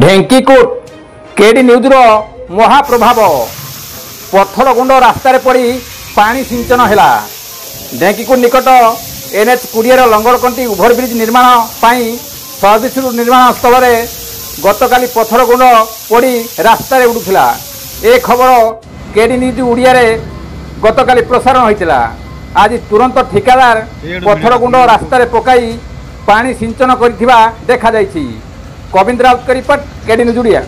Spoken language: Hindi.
ढेंकीकोट केडी न्यूज महाप्रभाव पत्थर गुंड रास्तार पड़ी पानी सिंचन है। ढेंकीकोट निकट NH 20 लंगड़कंटी ओभरब्रिज निर्माण सर्विस निर्माण स्थल में गतकाली पत्थर गुंड पड़ी रास्तार उड़ूला। ए खबर केडी न्यूज ओडिया गतकाली प्रसारण होता। आज तुरंत ठिकादार पत्थर गुंड रास्तार पकाई पानी सिंचन कर देखा। कविंद्र राउत का रिपोर्ट केडी न्यूज ओडिया।